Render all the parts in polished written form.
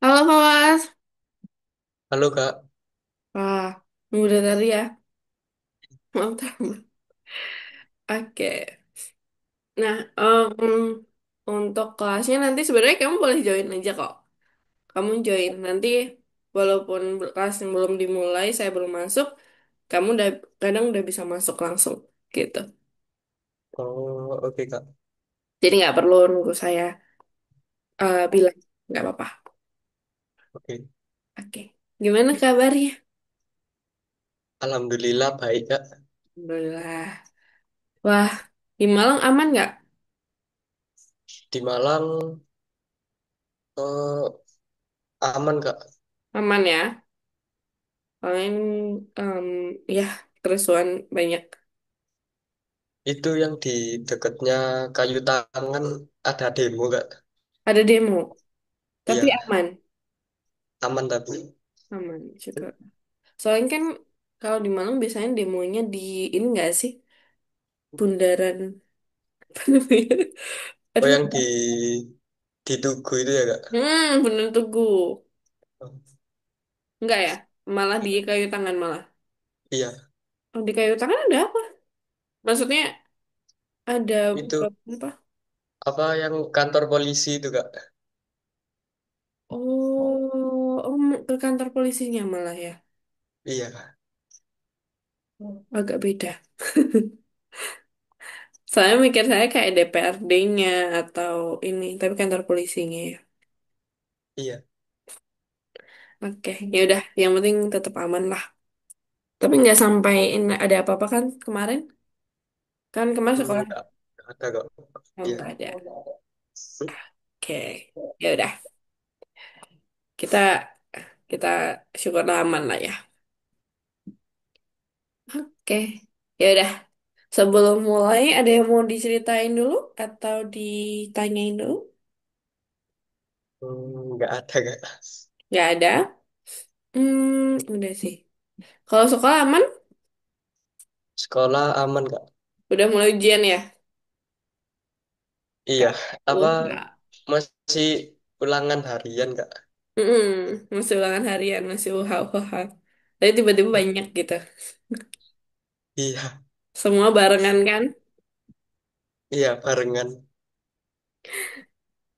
Halo Mas. Halo Kak. Wah, udah tadi ya. Mantap. Oke. Nah, untuk kelasnya nanti sebenarnya kamu boleh join aja kok. Kamu join nanti walaupun kelas yang belum dimulai, saya belum masuk, kamu udah kadang udah bisa masuk langsung gitu. Oh, oke Kak. Jadi nggak perlu nunggu saya bilang, nggak apa-apa. Oke. Oke. Gimana kabarnya? Alhamdulillah baik Kak. Alhamdulillah. Wah, di Malang aman nggak? Di Malang eh, aman Kak. Aman ya. Paling em, ya kerusuhan banyak. Itu yang di dekatnya Kayu Tangan ada demo Kak. Ada demo, tapi Iya, aman. aman tapi. Aman, syukur. Soalnya kan kalau di Malang biasanya demonya di ini nggak sih? Bundaran apa namanya? Oh Aduh, yang di Tugu itu ya Kak. Bundaran Tugu. Enggak ya? Malah di Kayu Tangan malah. Iya, Oh, di Kayu Tangan ada apa? Maksudnya ada itu apa? apa yang kantor polisi itu Kak. Ke kantor polisinya malah ya. Iya, Oh, agak beda. Saya mikir saya kayak DPRD-nya atau ini, tapi kantor polisinya ya. iya. Oke, ya udah, yang penting tetap aman lah. Tapi nggak sampai ada apa-apa kan kemarin? Kan kemarin sekolah Enggak ada kok. Iya. nggak ada. Oke, ya udah, kita kita syukurlah aman lah ya. Oke, ya udah. Sebelum mulai, ada yang mau diceritain dulu atau ditanyain dulu? Enggak ada Kak. Nggak ada. Udah sih. Kalau sekolah aman, Sekolah aman Kak. udah mulai ujian ya. Iya, Kak, apa enggak. masih ulangan harian Kak? Masih ulangan harian, masih UH-UH. Tapi tiba-tiba banyak gitu. Iya, Semua barengan kan? iya barengan.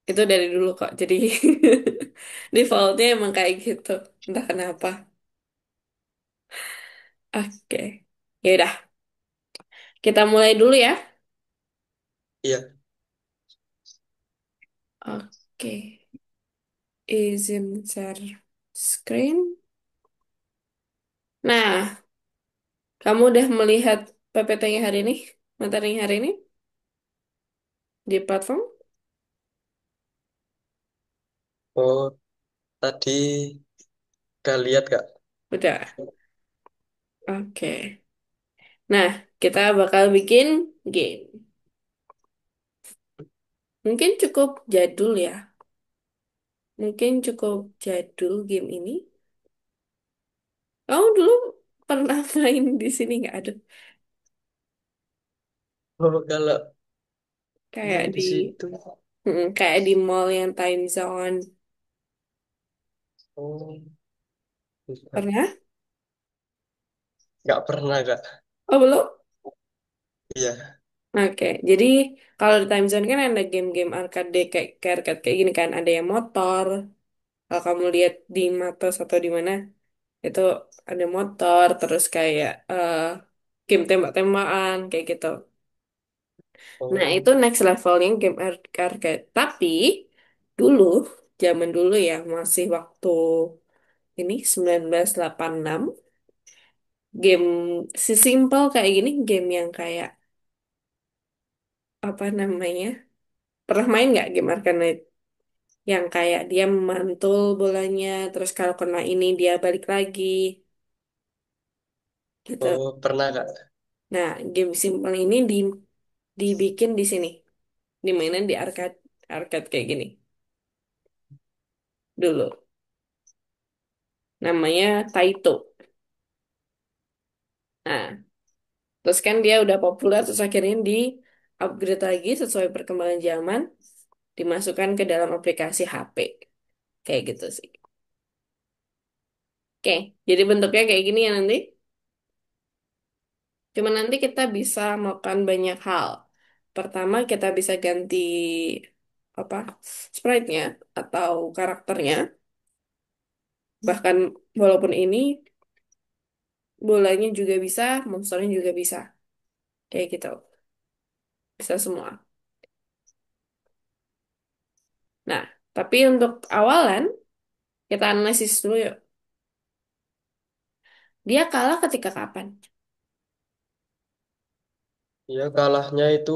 Itu dari dulu kok. Jadi defaultnya emang kayak gitu. Entah kenapa. Oke. Ya udah, kita mulai dulu ya. Iya. Oke. Izin share screen. Nah, kamu udah melihat PPT-nya hari ini? Materinya hari ini di platform? Oh, tadi udah lihat Kak. Udah. Oke. Nah, kita bakal bikin game. Mungkin cukup jadul ya. Mungkin cukup jadul game ini. Kamu dulu pernah main di sini nggak? Aduh, Oh, kalau kayak main di di situ. kayak di mall yang time zone. Oh, bukan. Pernah? Nggak pernah Kak. Oh, belum? Iya. Oke, jadi kalau di time zone kan ada game-game arcade kayak arcade kayak gini kan, ada yang motor. Kalau kamu lihat di Matos atau di mana, itu ada motor, terus kayak game tembak-tembakan kayak gitu. Nah, Oh, itu next levelnya game arcade. Tapi dulu, zaman dulu ya, masih waktu ini 1986, game sesimpel kayak gini, game yang kayak apa namanya? Pernah main nggak game arcade yang kayak dia memantul bolanya, terus kalau kena ini dia balik lagi, gitu. oh pernah Kak. Nah, game simpel ini dibikin di sini, dimainin di arcade arcade kayak gini dulu. Namanya Taito. Nah, terus kan dia udah populer, terus akhirnya di upgrade lagi sesuai perkembangan zaman, dimasukkan ke dalam aplikasi HP. Kayak gitu sih. Oke, jadi bentuknya kayak gini ya nanti. Cuma nanti kita bisa melakukan banyak hal. Pertama, kita bisa ganti apa sprite-nya atau karakternya. Bahkan walaupun ini bolanya juga bisa, monsternya juga bisa. Kayak gitu. Bisa semua. Nah, tapi untuk awalan, kita analisis dulu yuk. Dia kalah ketika kapan? Ya kalahnya itu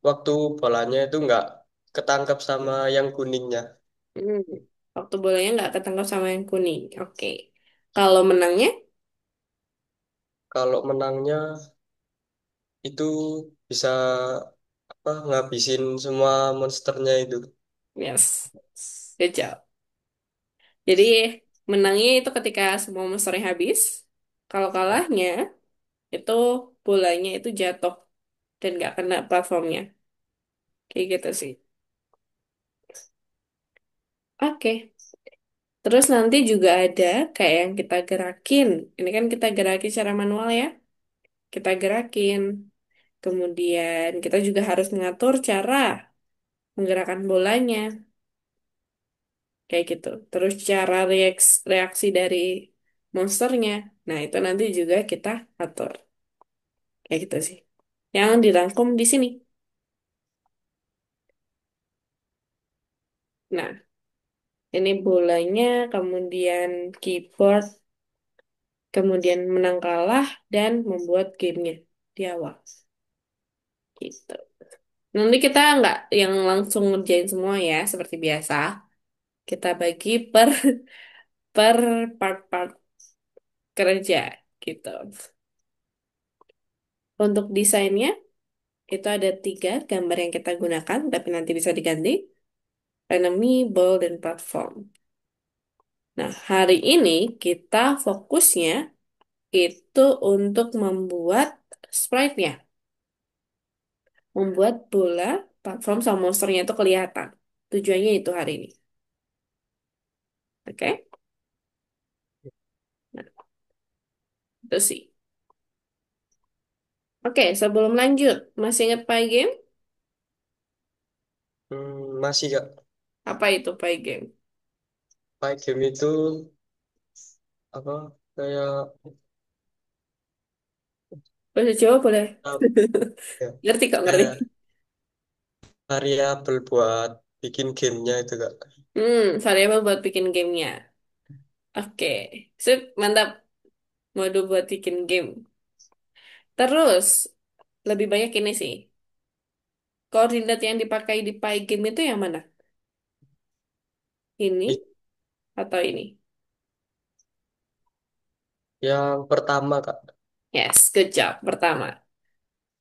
waktu bolanya itu nggak ketangkep sama yang kuningnya. Hmm. Waktu bolanya nggak ketangkap sama yang kuning. Oke. Kalau menangnya, Kalau menangnya itu bisa apa ngabisin semua monsternya itu. yes. Good job. Jadi, menangnya itu ketika semua monsternya habis. Kalau kalahnya, itu bolanya itu jatuh dan nggak kena platformnya. Kayak gitu sih. Oke. Terus nanti juga ada kayak yang kita gerakin. Ini kan kita gerakin secara manual ya. Kita gerakin. Kemudian kita juga harus mengatur cara menggerakkan bolanya. Kayak gitu. Terus cara reaksi dari monsternya. Nah, itu nanti juga kita atur. Kayak gitu sih. Yang dirangkum di sini. Nah, ini bolanya, kemudian keyboard, kemudian menang kalah, dan membuat gamenya di awal. Gitu. Nanti kita nggak yang langsung ngerjain semua ya, seperti biasa. Kita bagi per part-part kerja gitu. Untuk desainnya, itu ada 3 gambar yang kita gunakan, tapi nanti bisa diganti. Enemy, ball, dan platform. Nah, hari ini kita fokusnya itu untuk membuat sprite-nya. Membuat bola, platform, sama monsternya itu kelihatan. Tujuannya itu hari ini. Oke? Nah, itu sih. Oke, sebelum lanjut, masih ingat Pie Game? Masih Kak. Apa itu Pie Game? Fight game itu apa kayak Bahasa Jawa boleh. ya, Ngerti kok, ngerti. kayak variabel buat bikin gamenya itu Kak. Variabel buat bikin gamenya. Oke, sip, mantap. Mode buat bikin game. Terus, lebih banyak ini sih. Koordinat yang dipakai di Pygame itu yang mana? Ini I- atau ini? Yang pertama Kak. Yes, good job. Pertama.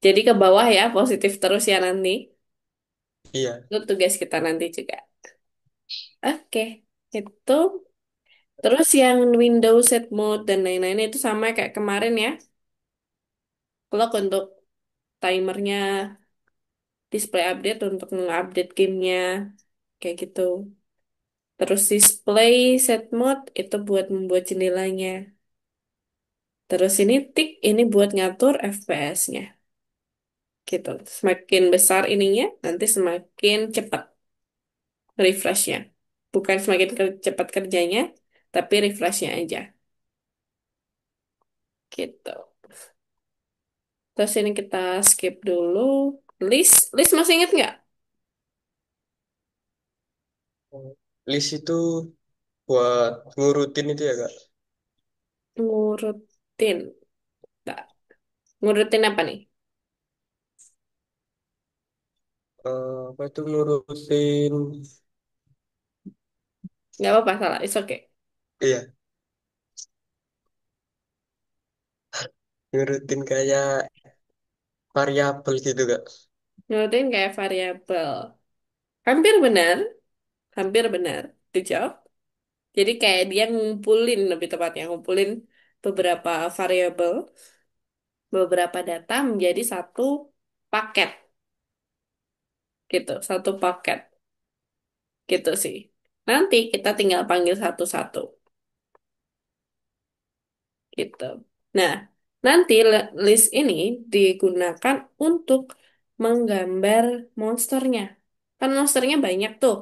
Jadi ke bawah ya, positif terus ya nanti. Iya. Itu tugas kita nanti juga. Oke, itu. Terus yang Windows set mode dan lain-lain itu sama kayak kemarin ya. Clock untuk timernya, display update untuk mengupdate gamenya, kayak gitu. Terus display set mode itu buat membuat jendelanya. Terus ini tick ini buat ngatur FPS-nya. Gitu. Semakin besar ininya, nanti semakin cepat refresh-nya. Bukan semakin cepat kerjanya, tapi refresh-nya aja. Gitu. Terus ini kita skip dulu. List masih inget nggak? List itu buat ngurutin itu ya Kak. Ngurutin. Nggak. Ngurutin apa nih? Apa itu ngurutin? Nggak apa-apa, salah. It's okay. Iya, ngurutin kayak variabel gitu Kak. Ngurutin kayak variabel. Hampir benar. Hampir benar. Good job. Jadi kayak dia ngumpulin, lebih tepatnya ngumpulin beberapa variabel, beberapa data menjadi satu paket. Gitu. Satu paket. Gitu sih. Nanti kita tinggal panggil satu-satu gitu. Nah, nanti list ini digunakan untuk menggambar monsternya. Kan monsternya banyak tuh,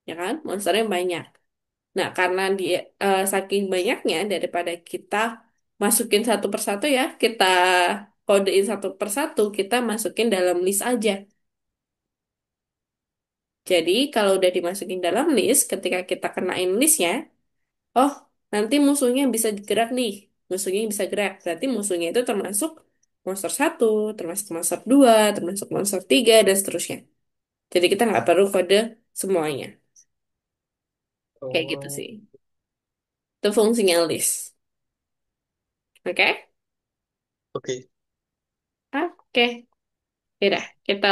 ya kan? Monsternya banyak. Nah, karena dia saking banyaknya daripada kita masukin satu persatu ya, kita kodein satu persatu, kita masukin dalam list aja. Jadi, kalau udah dimasukin dalam list, ketika kita kenain listnya, oh, nanti musuhnya bisa gerak nih. Musuhnya bisa gerak. Berarti musuhnya itu termasuk monster satu, termasuk monster dua, termasuk monster tiga, dan seterusnya. Jadi kita nggak perlu kode semuanya. Kayak gitu Oh, sih. Itu fungsinya list. Oke? oke. Oke. Yaudah, kita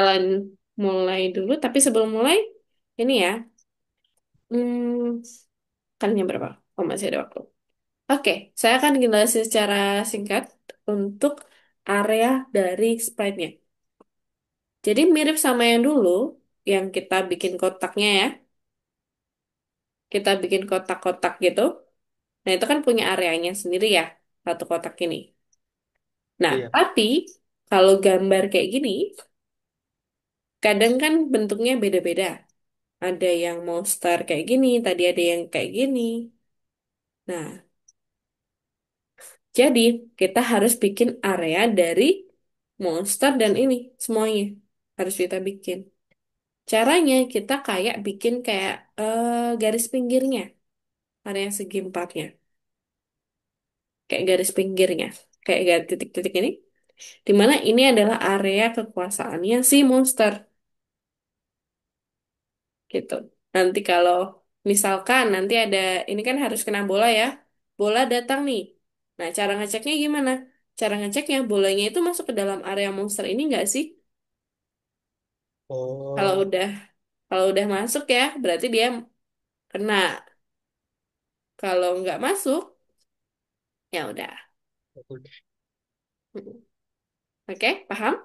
mulai dulu. Tapi sebelum mulai, ini ya. Hmm, kan jam berapa? Oh, masih ada waktu. Oke, saya akan jelasin secara singkat untuk area dari sprite-nya. Jadi mirip sama yang dulu, yang kita bikin kotaknya ya. Kita bikin kotak-kotak gitu. Nah, itu kan punya areanya sendiri ya, satu kotak ini. Nah, Iya, tapi kalau gambar kayak gini, kadang kan bentuknya beda-beda. Ada yang monster kayak gini, tadi ada yang kayak gini. Nah, jadi kita harus bikin area dari monster dan ini semuanya. Harus kita bikin. Caranya kita kayak bikin kayak garis pinggirnya, area segi empatnya. Kayak garis pinggirnya. Kayak garis titik-titik ini. Dimana ini adalah area kekuasaannya si monster. Gitu. Nanti kalau misalkan nanti ada, ini kan harus kena bola ya. Bola datang nih. Nah, cara ngeceknya gimana? Cara ngeceknya bolanya itu masuk ke dalam area monster ini nggak sih? Kalau oh, udah kalau udah masuk ya, berarti dia kena. Kalau nggak masuk, ya udah. oke. Mm. Oke, paham?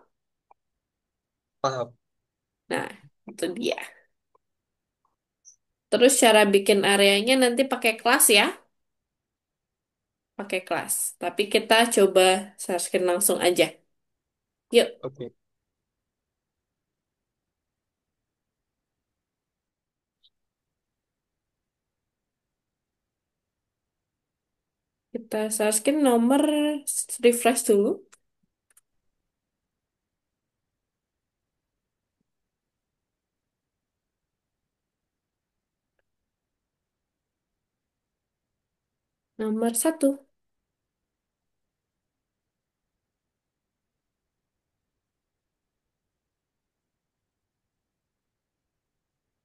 Paham. Nah, itu dia. Terus cara bikin areanya nanti pakai kelas ya, pakai kelas. Tapi kita coba searchkan langsung aja. Yuk, Oke. kita searchkan nomor, refresh dulu. Nomor satu.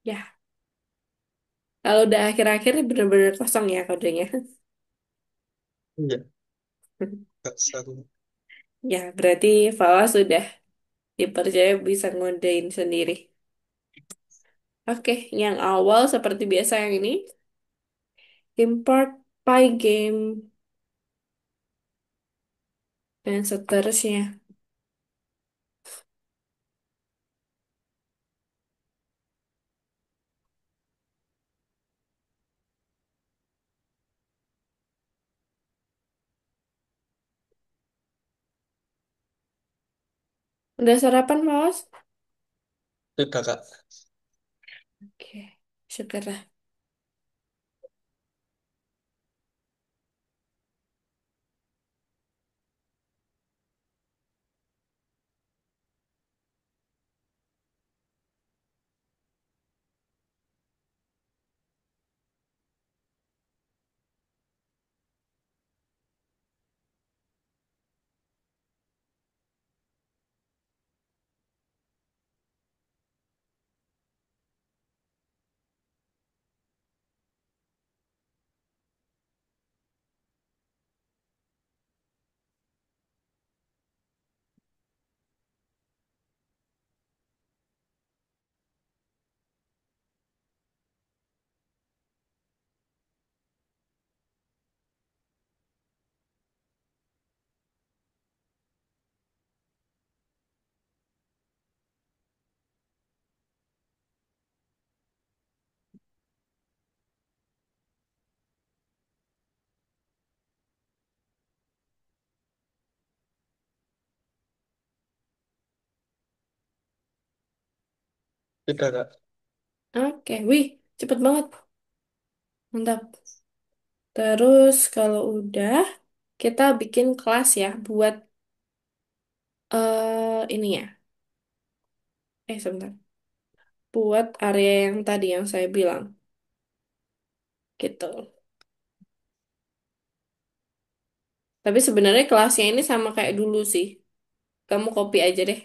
Ya, kalau udah akhir-akhir bener-bener kosong ya kodenya. Iya, nggak sama. Ya, berarti Fawa sudah dipercaya bisa ngodein sendiri. Oke, yang awal seperti biasa yang ini, import Pygame dan seterusnya. Udah sarapan, Mas? Sudah, Kak. Oke, syukurlah. Sudah Kak. Oke, wih, cepet banget. Mantap. Terus kalau udah, kita bikin kelas ya buat ini ya. Sebentar. Buat area yang tadi yang saya bilang. Gitu. Tapi sebenarnya kelasnya ini sama kayak dulu sih. Kamu copy aja deh.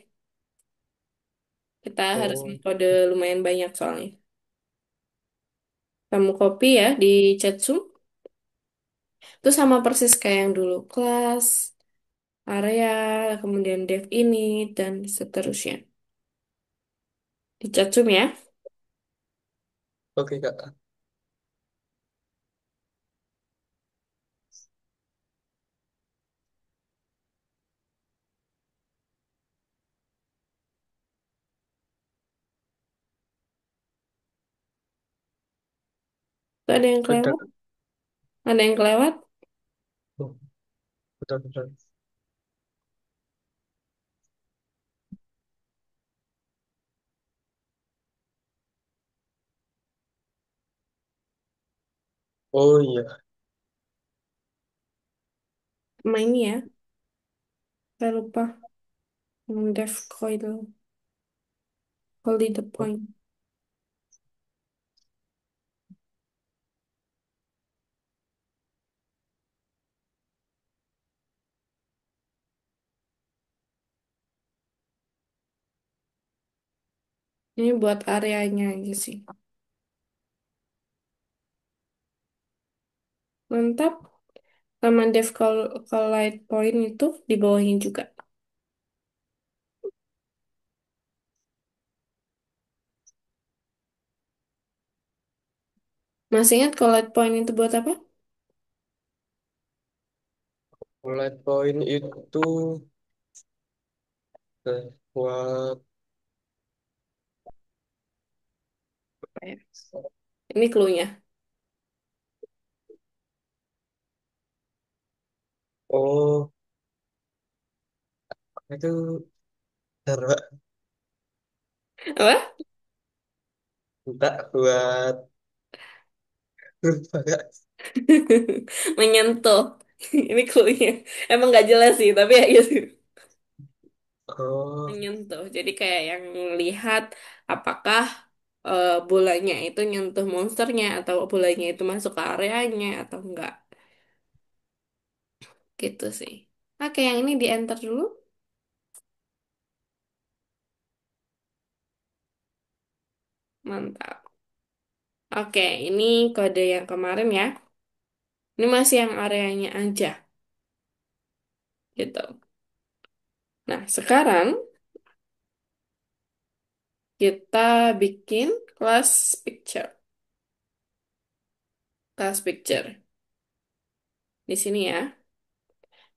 Kita harus Oh, kode lumayan banyak soalnya. Kamu copy ya di chat Zoom. Itu sama persis kayak yang dulu. Kelas, area, kemudian dev ini, dan seterusnya. Di chat Zoom ya. oke Kak. Tuh ada yang Sudah kelewat? Kak. Ada yang kelewat? Oh, betul-betul. Oh iya. Sama ini ya. Saya lupa. Yang dev coil. Hold the point. Ini buat areanya aja sih. Mantap. Sama dev collide point itu di bawahnya juga. Masih ingat collide point itu buat apa? Mulai poin itu buat Apa ya? Ini clue-nya. oh itu bentar, Pak. Apa? Enggak buat lupa Kak. Menyentuh. Ini clue-nya. Emang nggak jelas sih, tapi ya gitu. Oh, Menyentuh. Jadi kayak yang lihat apakah bolanya itu nyentuh monsternya atau bolanya itu masuk ke areanya atau enggak. Gitu sih. Oke, yang ini di enter dulu. Mantap. Oke, ini kode yang kemarin ya. Ini masih yang areanya aja. Gitu. Nah, sekarang kita bikin class picture. Class picture. Di sini ya.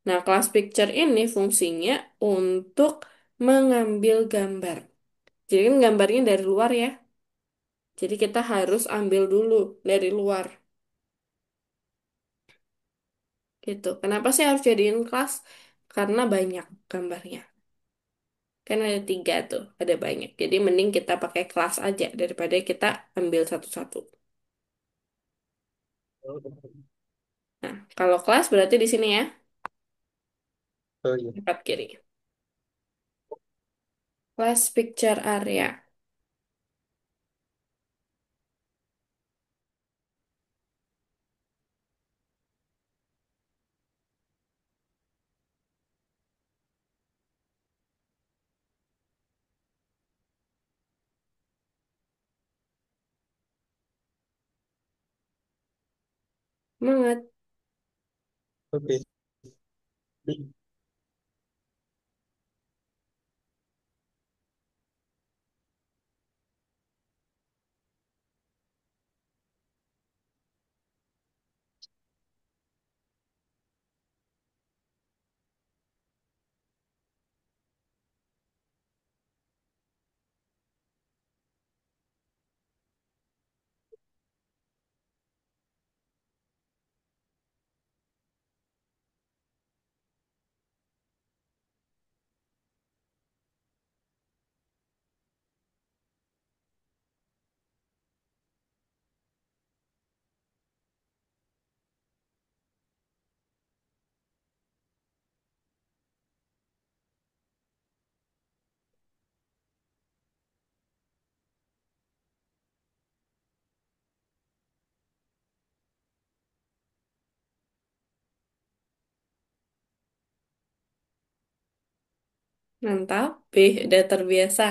Nah, class picture ini fungsinya untuk mengambil gambar. Jadi kan gambarnya dari luar ya. Jadi kita harus ambil dulu dari luar. Gitu. Kenapa sih harus jadiin kelas? Karena banyak gambarnya. Kan ada tiga tuh, ada banyak. Jadi mending kita pakai kelas aja daripada kita ambil satu-satu. Nah, kalau kelas berarti di sini ya, oh iya. tempat kiri. Class picture area. Semangat. Oke. Mantap. B, udah terbiasa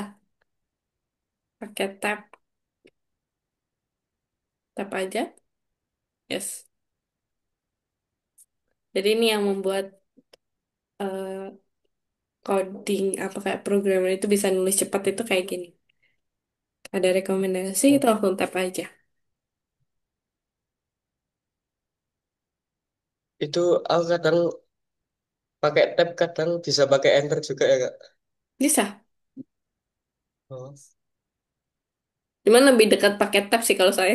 pakai tab. Tab aja. Yes. Jadi ini yang membuat coding apa kayak programmer itu bisa nulis cepat itu kayak gini. Ada rekomendasi itu langsung tap aja. Itu aku kadang pakai tab, kadang bisa pakai enter juga ya Kak. Bisa. Oh, Cuman lebih dekat pakai tab sih kalau saya.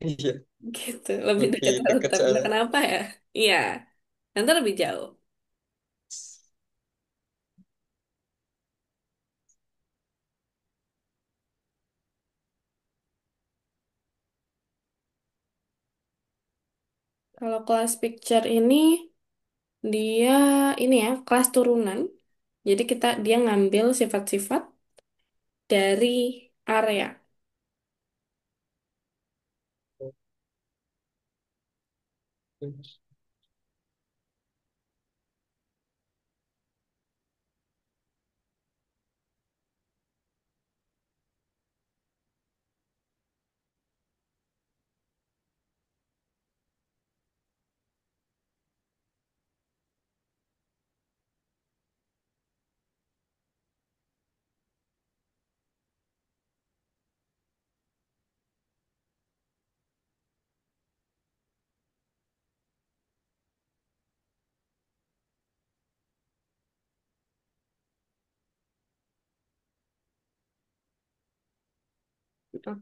iya, Gitu. Lebih lebih dekat kalau deket tab. Entah soalnya. kenapa ya. Iya. Nanti lebih jauh. Kalau kelas picture ini dia ini ya kelas turunan. Jadi dia ngambil sifat-sifat dari area. Nah,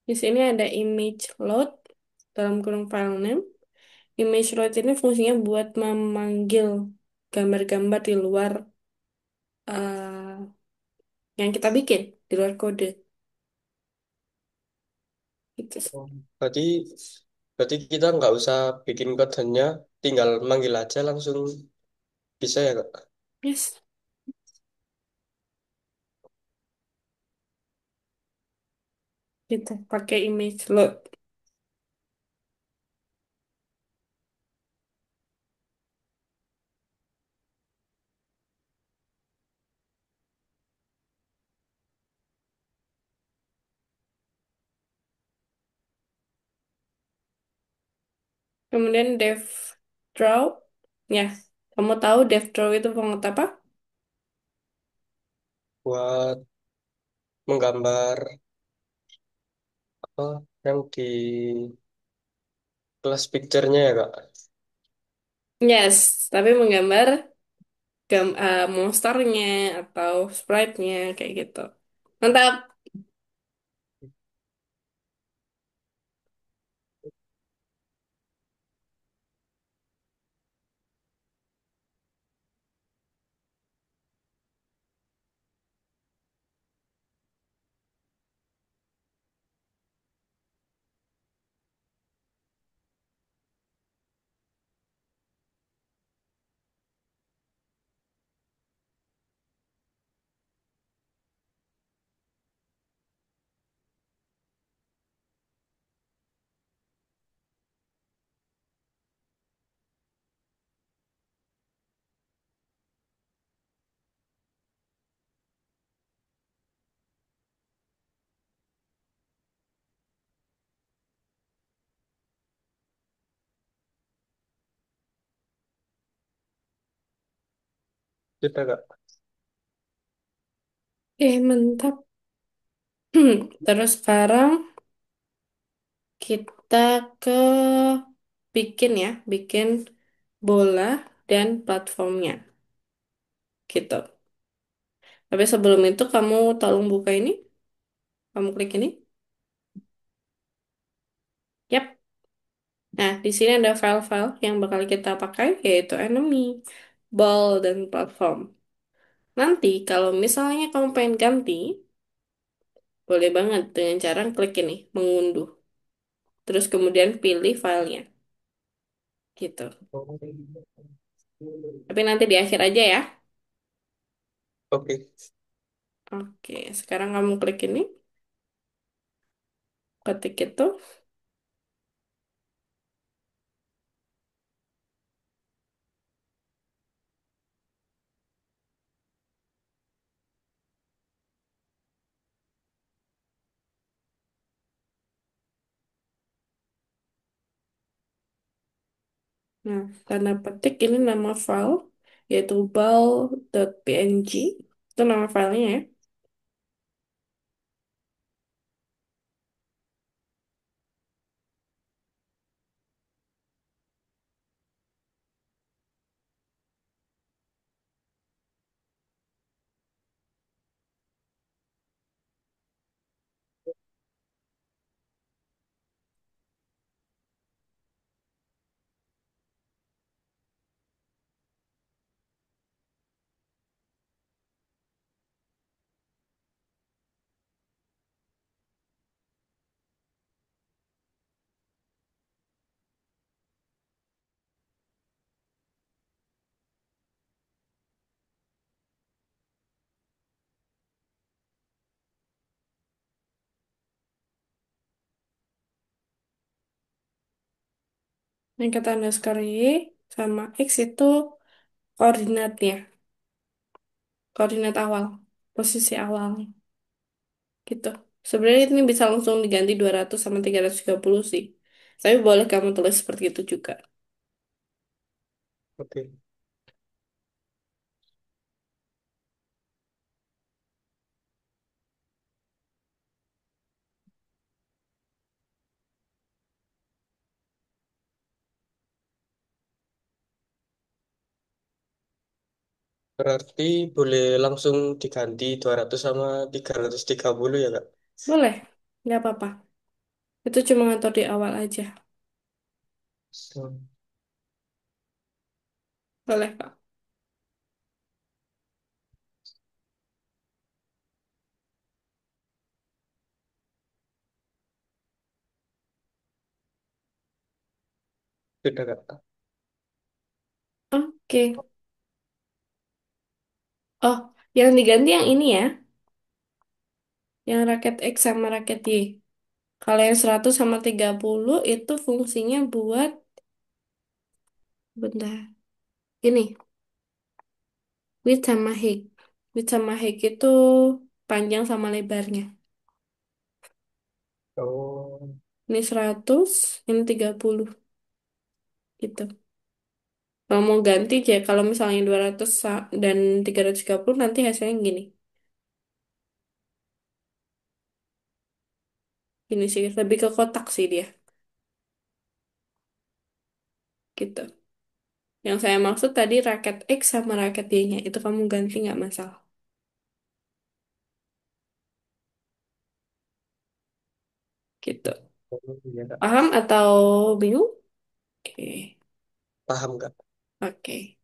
di sini ada image load dalam kurung file name. Image load ini fungsinya buat memanggil gambar-gambar di luar yang kita bikin, di luar kode. Gitu. Oh, berarti berarti kita nggak usah bikin kodenya, tinggal manggil aja langsung bisa ya Kak? Yes, gitu. Pakai image load. Kemudian dev draw. Ya, kamu tahu dev draw itu banget apa? Buat menggambar apa yang di kelas picture-nya ya Kak? Yes, tapi menggambar monsternya atau sprite-nya kayak gitu. Mantap. Sudah Kak. Mantap. Terus sekarang kita ke bikin bola dan platformnya. Gitu. Tapi sebelum itu kamu tolong buka ini, kamu klik ini. Yap. Nah, di sini ada file-file yang bakal kita pakai, yaitu enemy, ball, dan platform. Nanti, kalau misalnya kamu pengen ganti, boleh banget dengan cara klik ini, mengunduh. Terus kemudian pilih filenya, gitu. Tapi nanti di akhir aja ya. Oke. Oke, sekarang kamu klik ini, ketik itu. Nah, tanda petik ini nama file, yaitu bal.png. Itu nama filenya ya. Yang kata underscore Y sama X itu koordinatnya, koordinat awal, posisi awal gitu. Sebenarnya ini bisa langsung diganti 200 sama 330 sih. Tapi boleh kamu tulis seperti itu juga. Oke. Berarti boleh langsung diganti 200 sama 330 ya, Kak? Boleh, nggak apa-apa. Itu cuma ngatur di awal aja. Hmm, Boleh, Kak. sudah, Kak. Oke. Oh, yang diganti yang ini ya, yang raket X sama raket Y. Kalau yang 100 sama 30 itu fungsinya buat, bentar, ini, width sama height. Width sama height itu panjang sama lebarnya. Oh, Ini 100, ini 30 gitu. Kalau mau ganti aja, kalau misalnya 200 dan 330 nanti hasilnya gini. Ini sih, lebih ke kotak sih dia. Gitu. Yang saya maksud tadi raket X sama raket Y-nya. Itu kamu ganti nggak masalah. Gitu. iya, Kak. Paham atau bingung? Oke. Paham, Kak. Oke.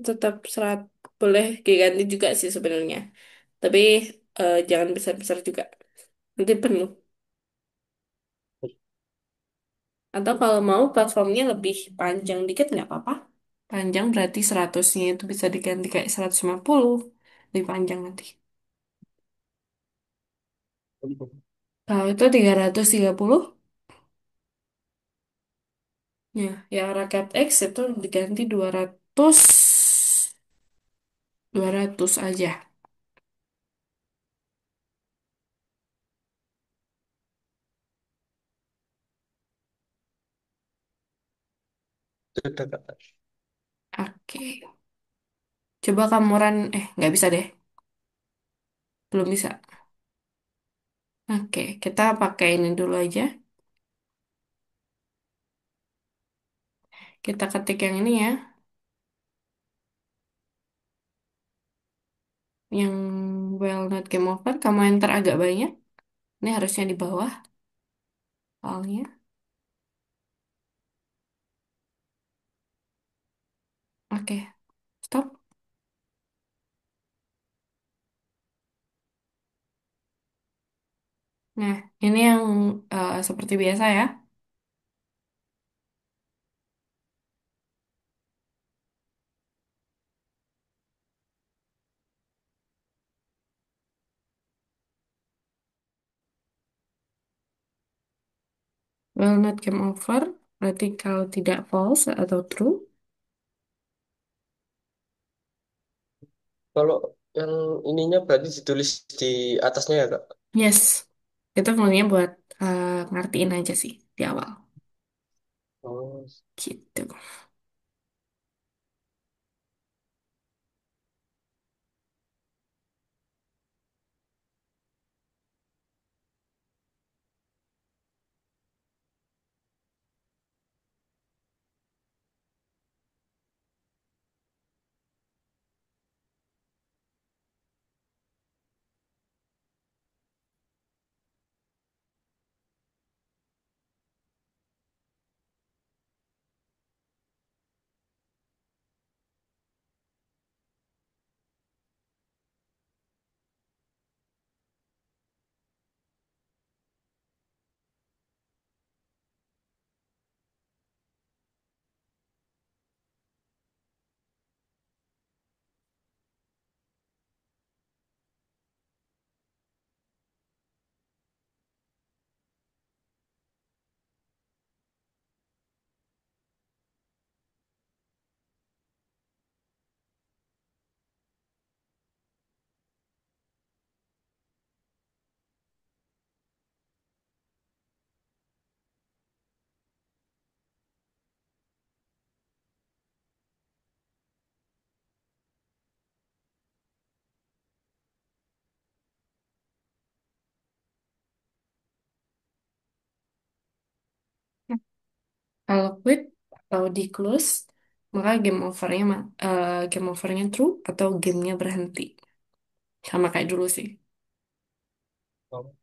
Tetap serat boleh diganti juga sih sebenarnya. Tapi jangan besar-besar juga. Nanti penuh. Atau kalau mau platformnya lebih panjang dikit nggak apa-apa. Panjang berarti 100-nya itu bisa diganti kayak 150. Lebih panjang nanti. Kalau itu 330, ya, yang raket X itu diganti 200 aja. Sudah, Kak. Oke. Coba kamu run, nggak bisa deh. Belum bisa. Oke, kita pakai ini dulu aja. Kita ketik yang ini ya. Yang Walnut Game Over. Kamu enter agak banyak. Ini harusnya di bawah soalnya. Oke, stop. Nah, ini yang seperti biasa ya. Walnut Game Over. Berarti kalau tidak false atau true. Kalau yang ininya berarti ditulis di atasnya ya, Kak? Yes. Itu fungsinya buat ngertiin aja sih di awal. Gitu. Kalau quit atau di close, maka game overnya true atau gamenya berhenti. Sama kayak dulu sih. Oh,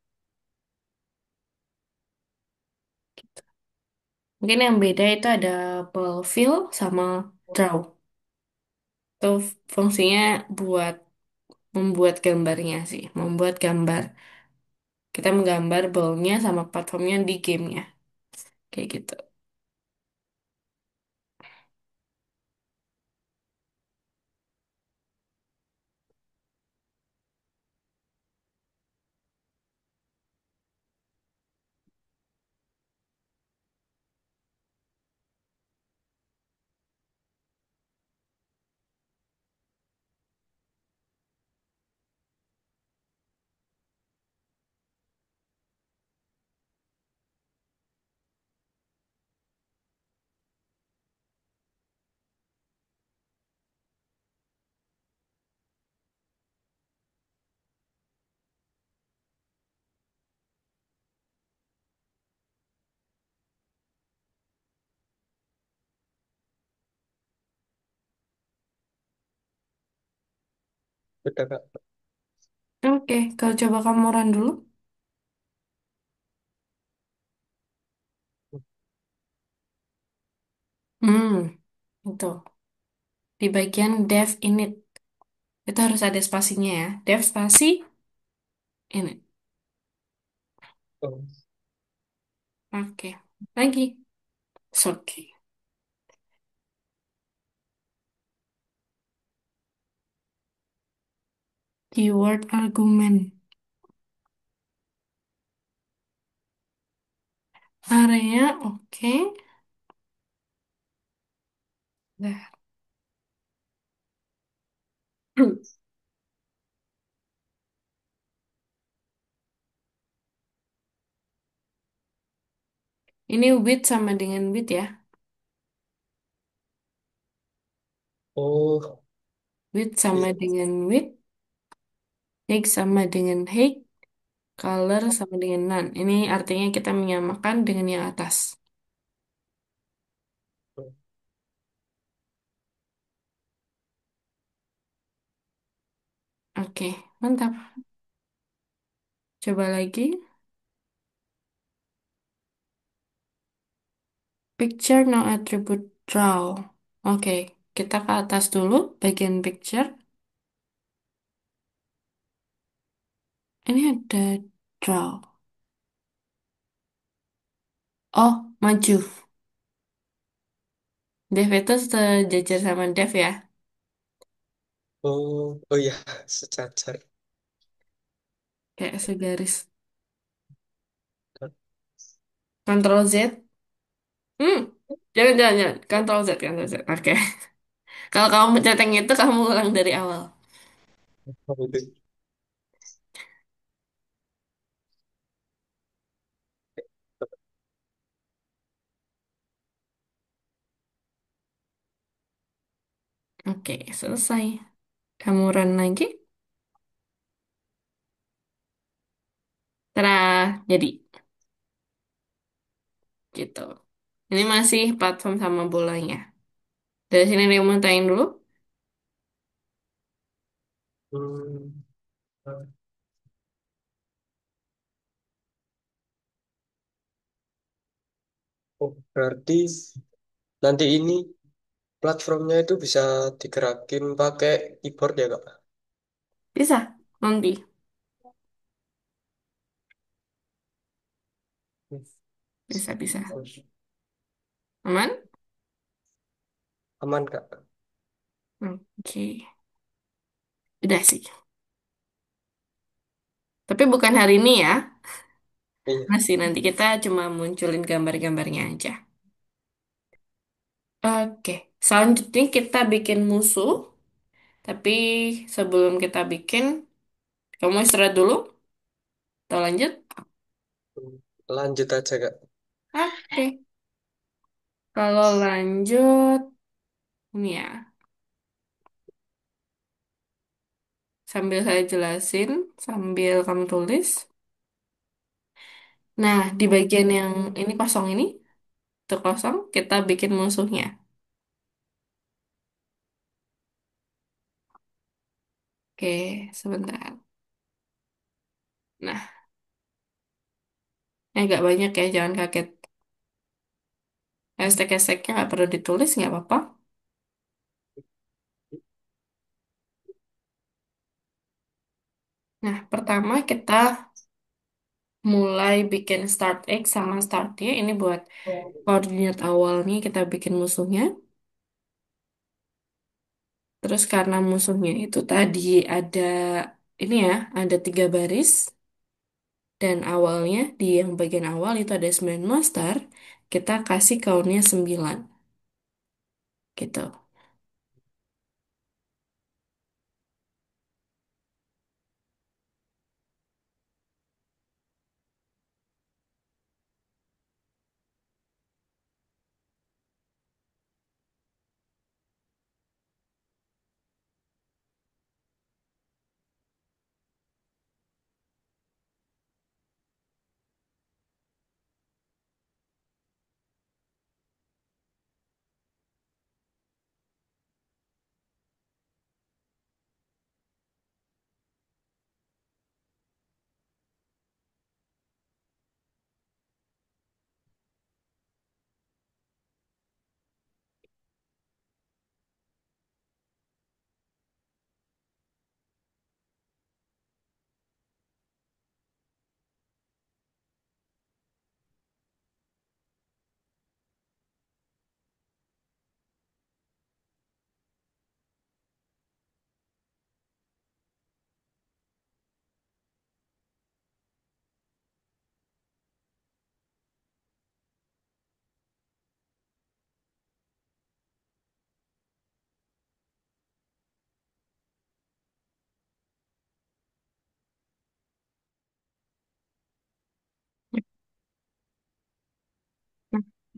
Mungkin yang beda itu ada fulfill sama draw. Itu fungsinya buat membuat gambarnya sih, membuat gambar. Kita menggambar ballnya sama platformnya di gamenya, kayak gitu. udah Kak. Oke, kalau coba kamu run dulu. Hmm, itu. Di bagian dev init. Itu harus ada spasinya ya. Dev spasi init. Oh, Oke. Lagi. Oke. Keyword argumen. Area, oke. Nah. Ini width sama dengan width ya. oh, Width sama iya. dengan width. Height sama dengan height. Color sama dengan none. Ini artinya kita menyamakan dengan yang atas. Oke, mantap. Coba lagi. Picture no attribute draw. Oke, kita ke atas dulu, bagian picture. Ini ada draw. Oh, maju. Dev itu sejajar sama dev ya. Oh, oh iya, sejajar. Kayak segaris. Ctrl Z. Hmm, jangan, jangan, jangan. Ctrl Z, Ctrl Z. Oke. Kalau kamu mencet yang itu, kamu ulang dari awal. Oh, itu. Oke, selesai. Kamu run lagi. Tada, jadi gitu. Ini masih platform sama bolanya. Dari sini ada yang mau tanya dulu? Hmm. Oh, berarti nanti ini platformnya itu bisa digerakin pakai keyboard ya, Kak? Bisa, nanti. Bisa, bisa. Aman? Aman, Kak. Oke. Udah sih. Tapi bukan hari ini ya. Iya. Masih nanti kita cuma munculin gambar-gambarnya aja. Oke. Selanjutnya kita bikin musuh. Tapi sebelum kita bikin, kamu istirahat dulu. Atau lanjut? Lanjut aja, Kak. Oke. Kalau lanjut, ini ya. Sambil saya jelasin, sambil kamu tulis. Nah, di bagian yang ini kosong ini, itu kosong, kita bikin musuhnya. Oke, sebentar. Nah, ini agak banyak ya, jangan kaget. Hashtag-hashtagnya nggak perlu ditulis, nggak apa-apa. Nah, pertama kita mulai bikin start X sama start Y. Ini buat koordinat awalnya kita bikin musuhnya. Terus karena musuhnya itu tadi ada ini ya, ada 3 baris. Dan awalnya di yang bagian awal itu ada 9 monster. Kita kasih countnya 9. Gitu.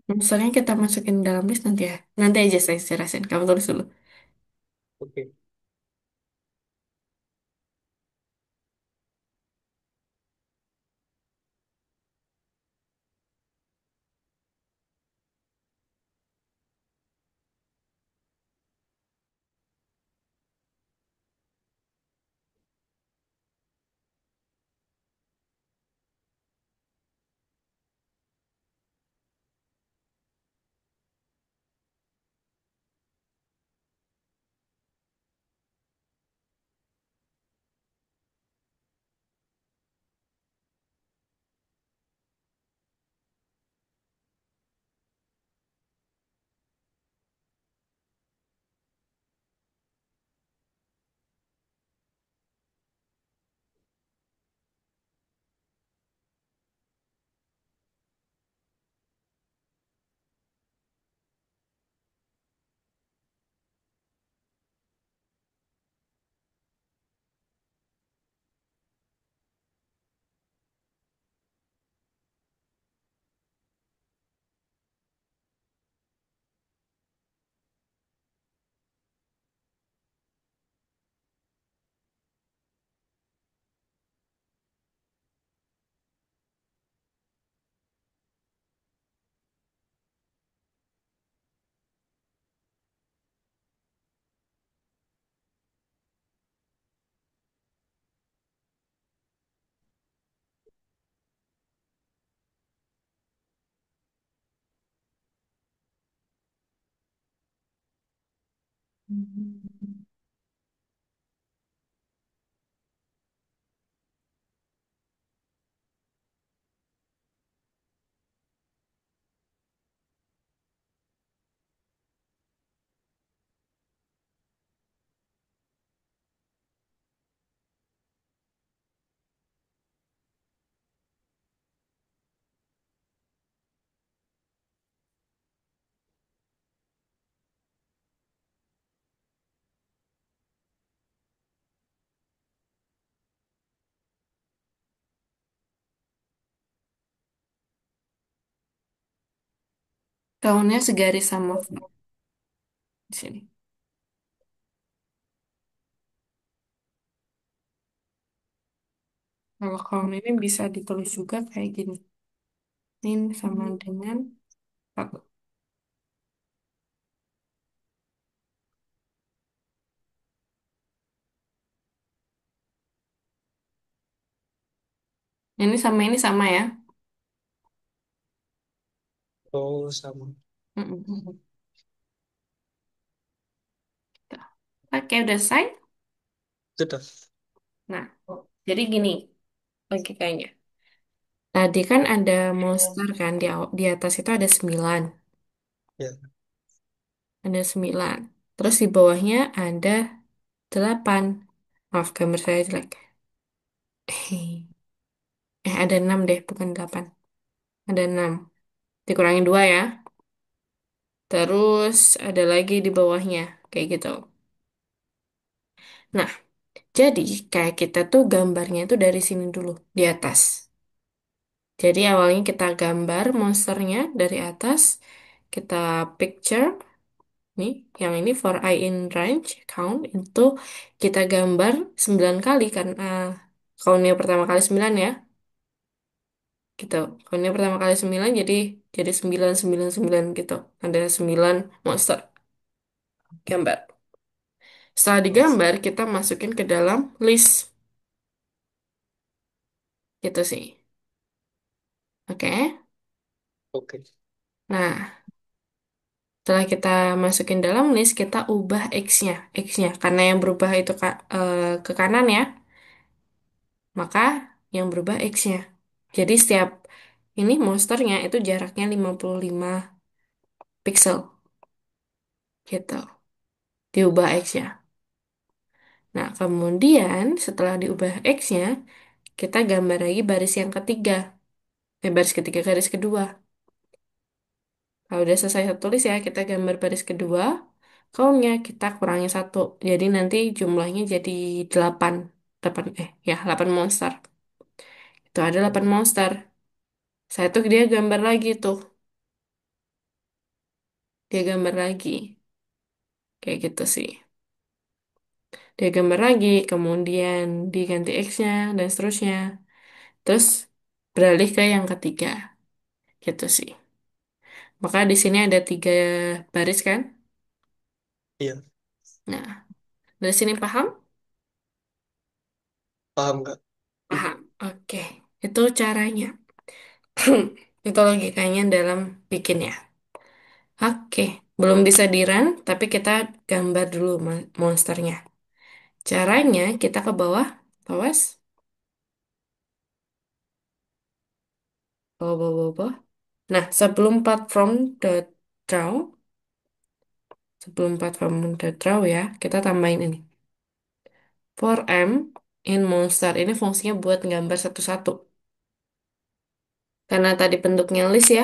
Nah, misalnya kita masukin dalam list nanti ya. Nanti aja saya jelasin. Kamu tulis dulu. Oke. Gaunnya segaris sama front di sini. Kalau gaun ini bisa ditulis juga kayak gini. Ini sama dengan satu. Ini sama ya. Oh, sama. Mm-mm. Tuh. Oke, udah selesai. Sudah. Nah, jadi gini logikanya. Tadi kan ada monster kan di atas itu ada 9. Ya. Ada 9. Terus di bawahnya ada 8. Maaf, gambar saya jelek. Ada 6 deh, bukan 8. Ada 6. Dikurangin 2 ya. Terus ada lagi di bawahnya. Kayak gitu. Nah, jadi kayak kita tuh gambarnya itu dari sini dulu, di atas. Jadi awalnya kita gambar monsternya dari atas. Kita picture. Nih, yang ini for eye in range count itu kita gambar 9 kali karena countnya pertama kali 9 ya. Gitu. Countnya pertama kali 9 jadi 9 9 9 gitu. Ada 9 monster gambar. Setelah digambar, kita masukin ke dalam list. Gitu sih. Oke. Oke. Nah, setelah kita masukin dalam list, kita ubah X-nya. X-nya. Karena yang berubah itu ke kanan ya. Maka yang berubah X-nya. Jadi setiap ini monsternya itu jaraknya 55 pixel. Gitu. Diubah X-nya. Nah, kemudian setelah diubah X-nya, kita gambar lagi baris yang ketiga. Baris ketiga, garis kedua. Kalau udah selesai satu tulis ya, kita gambar baris kedua. Countnya kita kurangi satu. Jadi nanti jumlahnya jadi 8. 8, ya 8 monster. Itu ada 8 Oh, monster. Saya tuh dia gambar lagi tuh. Dia gambar lagi. Kayak gitu sih. Dia gambar lagi, kemudian diganti X-nya, dan seterusnya. Terus beralih ke yang ketiga. Gitu sih. Maka di sini ada 3 baris kan? iya. Nah, dari sini paham? Paham, Kak? Paham. Oke. Itu caranya. Itu logikanya dalam bikinnya. Oke. Belum bisa di-run, tapi kita gambar dulu monsternya. Caranya kita ke bawah. Awas. Bawah, bawah, bawah, bawah. Nah, draw, sebelum platform.draw ya, kita tambahin ini. For M in monster. Ini fungsinya buat gambar satu-satu. Karena tadi bentuknya list ya,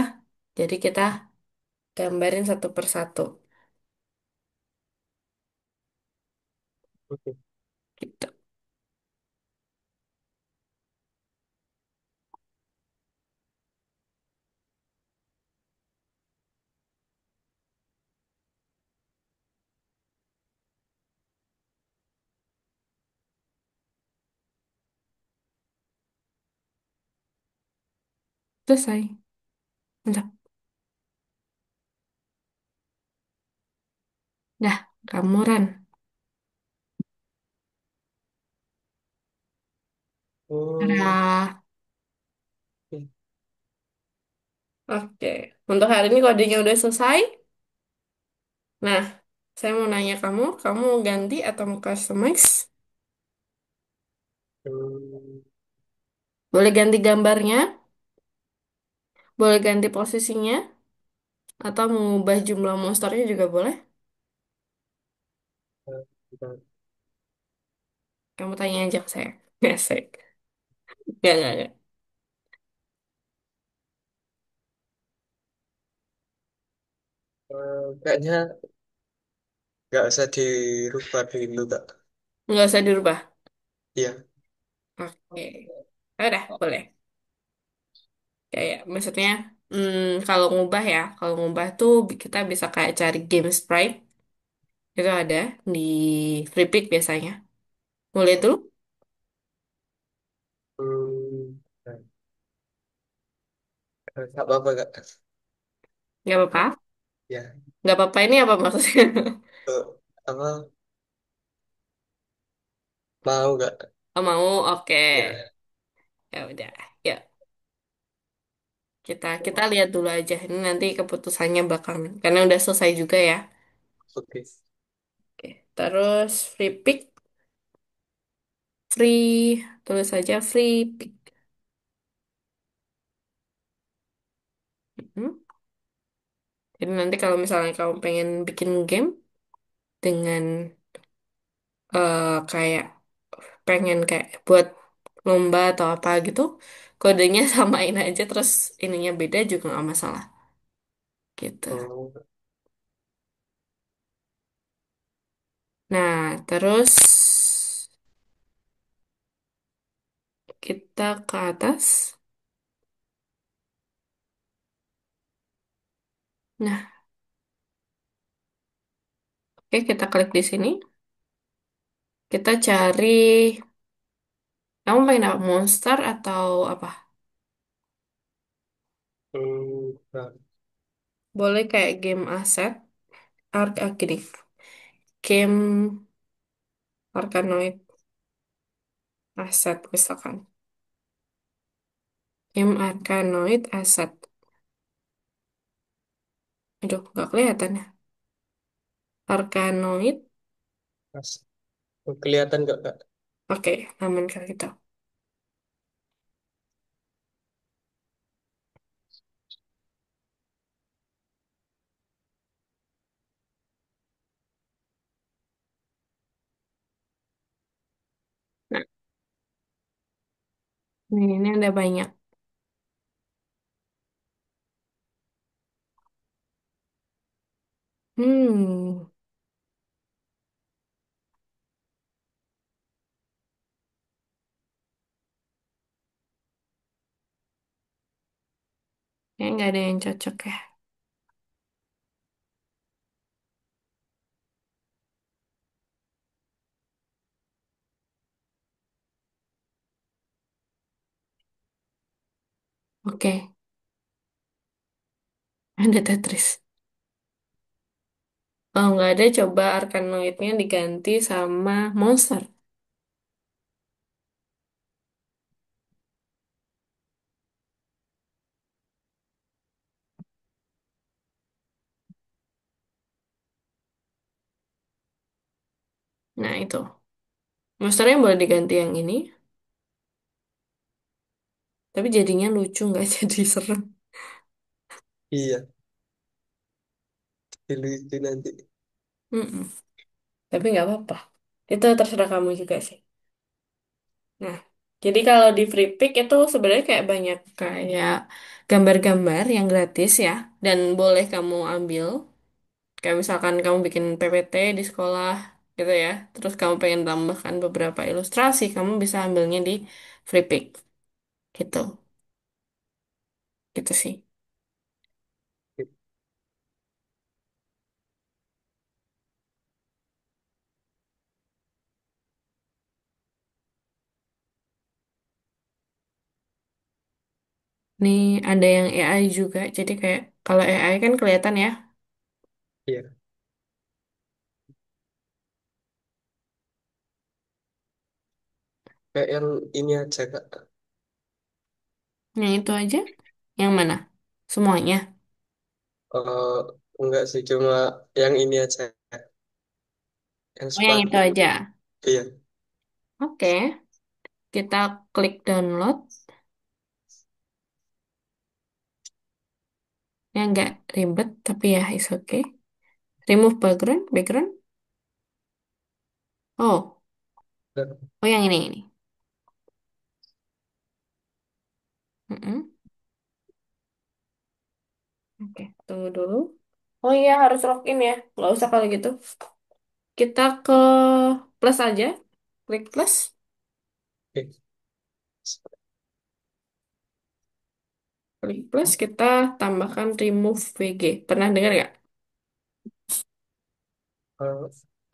jadi kita gambarin satu persatu. Oke. Gitu. Selesai. Mantap. Dah, kamu run. Oh, Dadah. oke. Oke. Untuk hari ini kodenya udah selesai. Nah, Saya mau nanya kamu mau ganti atau mau customize? Hmm, Boleh ganti gambarnya, boleh ganti posisinya, atau mengubah jumlah monsternya juga boleh. bentar. Kamu tanya aja ke saya. Asik. Nggak. Kayaknya nggak usah dirubah dulu kak. Nggak usah dirubah. Iya. Oke. Udah, boleh. Kayak, maksudnya, kalau ngubah ya, kalau ngubah tuh kita bisa kayak cari game sprite. Itu ada di Free Pick biasanya. Mulai dulu? Hmm, nggak apa-apa kak. Nggak apa-apa. Ya. Nggak apa-apa ini apa maksudnya? Eh, apa mau nggak? Oh, mau? Oke. Ya. Ya udah. Ya, kita lihat dulu aja. Ini nanti keputusannya belakangan. Karena udah selesai juga ya. Oke. Oke. Terus Free Pick. Free. Tulis saja Free Pick. Hmm. Jadi nanti kalau misalnya kamu pengen bikin game dengan kayak pengen kayak buat lomba atau apa gitu, kodenya samain aja terus ininya beda juga nggak masalah gitu. Oh, Nah, terus kita ke atas. Nah, oke kita klik di sini. Kita cari, kamu pengen apa? Monster atau apa? nah, Boleh kayak game aset, gini, game Arkanoid aset misalkan. Game Arkanoid aset. Aduh, nggak kelihatan ya. Arkanoid. pas. Oh, kelihatan nggak kak? Oke, aman kalau gitu. Nah, ini ada banyak. Hmm, kayaknya nggak ada yang cocok ya. Oke, ada Tetris. Kalau nggak ada, coba Arkanoidnya diganti sama monster. Nah, itu. Monsternya boleh diganti yang ini, tapi jadinya lucu, nggak jadi serem. Iya. Dulu itu nanti. Mm-mm. Tapi nggak apa-apa. Itu terserah kamu juga sih. Nah, jadi kalau di Free Pick itu sebenarnya kayak banyak kayak gambar-gambar yang gratis ya, dan boleh kamu ambil. Kayak misalkan kamu bikin PPT di sekolah gitu ya, terus kamu pengen tambahkan beberapa ilustrasi, kamu bisa ambilnya di Free Pick gitu, gitu sih. Nih ada yang AI juga, jadi kayak kalau AI kan kelihatan ya. Iya. Kayak yang ini aja kak. Yang itu aja, yang mana? Semuanya. Eh, enggak sih, cuma yang ini aja. Yang Oh, yang itu sepatu. aja. Iya. Oke, kita klik download. Ya nggak ribet, tapi ya is okay. Remove background, background. Oh, Dan, oh yang ini. Mm-mm. Oke, tunggu dulu. Oh iya, harus login ya. Nggak usah kalau gitu. Kita ke plus aja. Klik plus. oke. Klik plus, kita tambahkan remove VG. Pernah dengar nggak? Eh,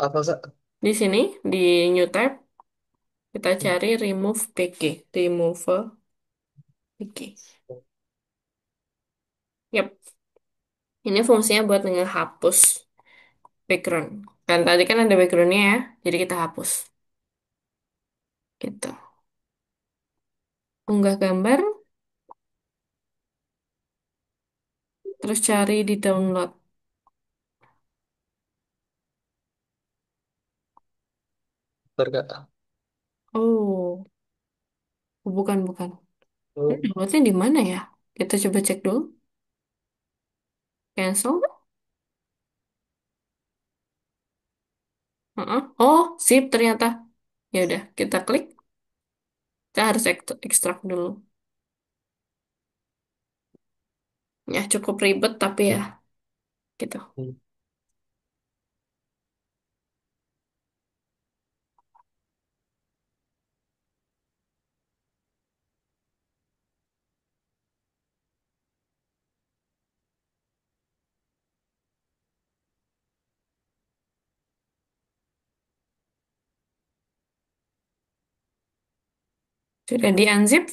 apa kak? Di sini, di new tab, kita Hmm. cari remove PG. Remove PG. Yap, ini fungsinya buat ngehapus background. Dan tadi kan ada backgroundnya ya, jadi kita hapus. Gitu. Unggah gambar, terus cari di download. Bentar, kak. Oh, bukan, bukan. Ini Oh, downloadnya di mana ya? Kita coba cek dulu. Cancel. Heeh. Oh, sip ternyata. Ya udah, kita klik. Kita harus ekstrak dulu. Ya, cukup ribet tapi ya gitu. hmm. Sudah di unzip?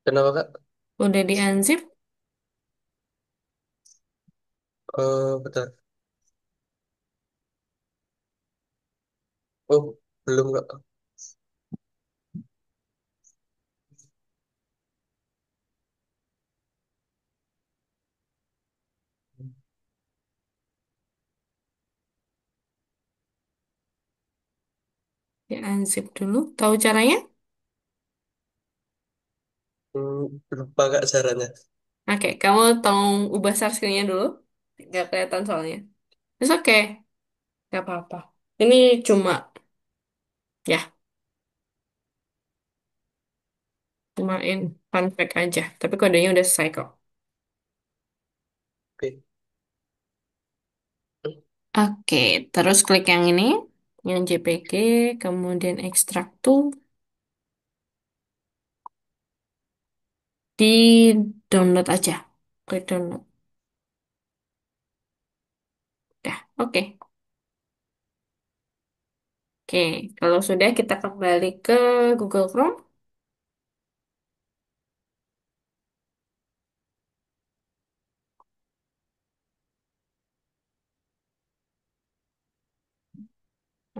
Kenapa kak? Udah di unzip? Bentar. Oh, belum kak. Di unzip dulu. Tahu caranya? Hmm, lupa kak caranya. Oke, kamu tolong ubah share screen-nya dulu. Nggak kelihatan soalnya. It's oke. Nggak apa-apa. Ini cuma, ya, fun fact aja. Tapi kodenya udah selesai kok. Oke. Oke, terus klik yang ini. Yang JPG, kemudian ekstrak tuh. Di download aja. Klik download. Dah, oke. Oke, kalau sudah kita kembali ke Google Chrome.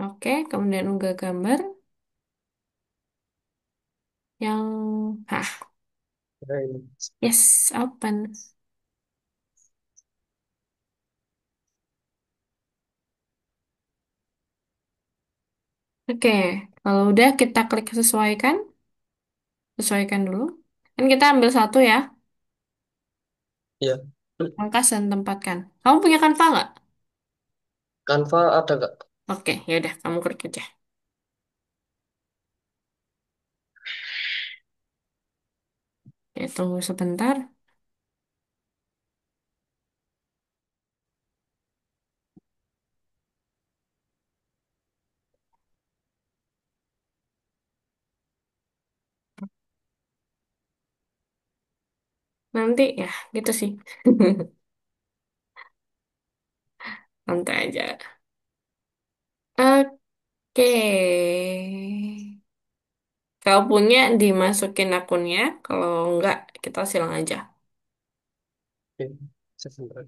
Oke, kemudian unggah gambar yang, Nah, ini. yes, open. Oke, kalau udah kita klik sesuaikan, sesuaikan dulu. Kan kita ambil satu ya, Iya. pangkas dan tempatkan. Kamu punya Canva nggak? Canva ada kak. Oke, ya udah, kamu klik aja. Oke, tunggu sebentar. Nanti ya, gitu sih. Santai aja. Oke. Kalau punya dimasukin akunnya, kalau enggak kita silang aja. Oke. Sebentar.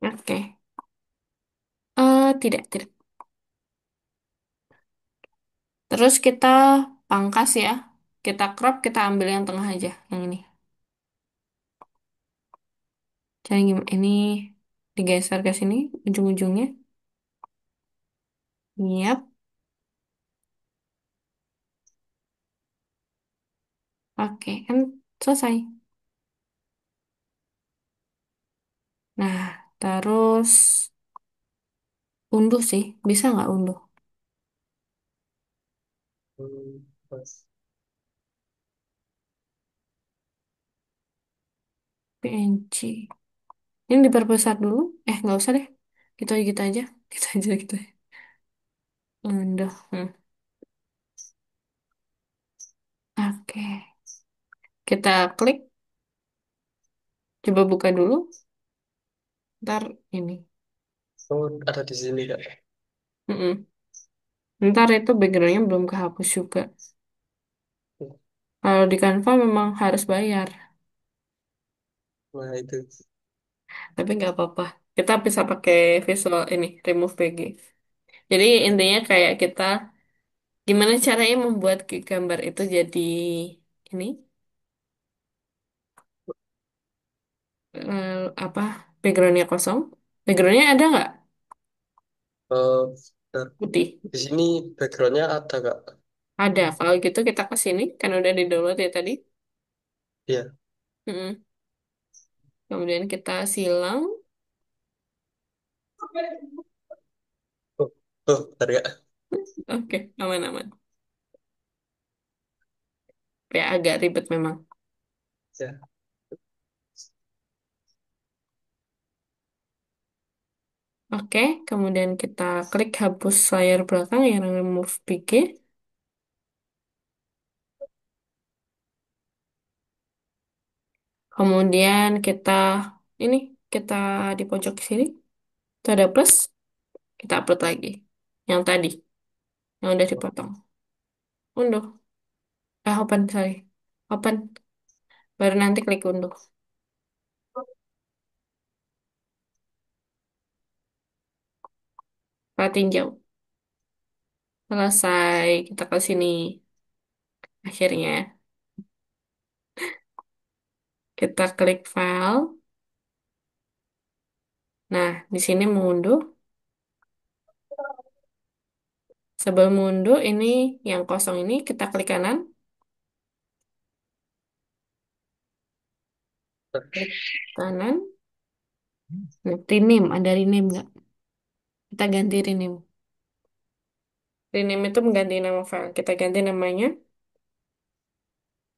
Oke. Tidak, tidak. Terus kita pangkas ya. Kita crop, kita ambil yang tengah aja, yang ini. Jadi gimana? Ini digeser ke sini, ujung-ujungnya. Yap, oke, kan selesai. Nah, terus unduh sih. Bisa nggak unduh? Pas. PNG. Ini diperbesar dulu. Nggak usah deh. Gitu aja. Gitu aja, gitu aja. Unduh. Oke. Kita klik. Coba buka dulu. Ntar ini. Oh, ada di sini kak. Mm-mm. Ntar itu backgroundnya belum kehapus juga. Kalau di Canva memang harus bayar. Nah itu. Tapi nggak apa-apa. Kita bisa pakai visual ini, remove PG. Jadi intinya kayak kita gimana caranya membuat gambar itu jadi ini apa backgroundnya kosong. Backgroundnya ada nggak Oh, nah, putih? di sini backgroundnya ada kak. Ada. Kalau gitu kita ke sini kan udah di download ya tadi. Iya. Mm-mm. Kemudian kita silang. Oh, oh, bentar kak. Oke, aman-aman. Kayak agak ribet memang. Ya. Oke, kemudian kita klik hapus layar belakang yang remove PG. Kemudian ini kita di pojok sini itu ada plus, kita upload lagi. Yang tadi, yang udah dipotong. Unduh. Open, sorry. Open. Baru nanti klik unduh. Kita tinjau. Selesai. Kita ke sini. Akhirnya. Kita klik file. Nah, di sini mengunduh. Sebelum mengunduh, ini yang kosong ini kita klik kanan. Klik kanan. Nah, rename. Ada rename nggak? Kita ganti rename. Rename itu mengganti nama file. Kita ganti namanya.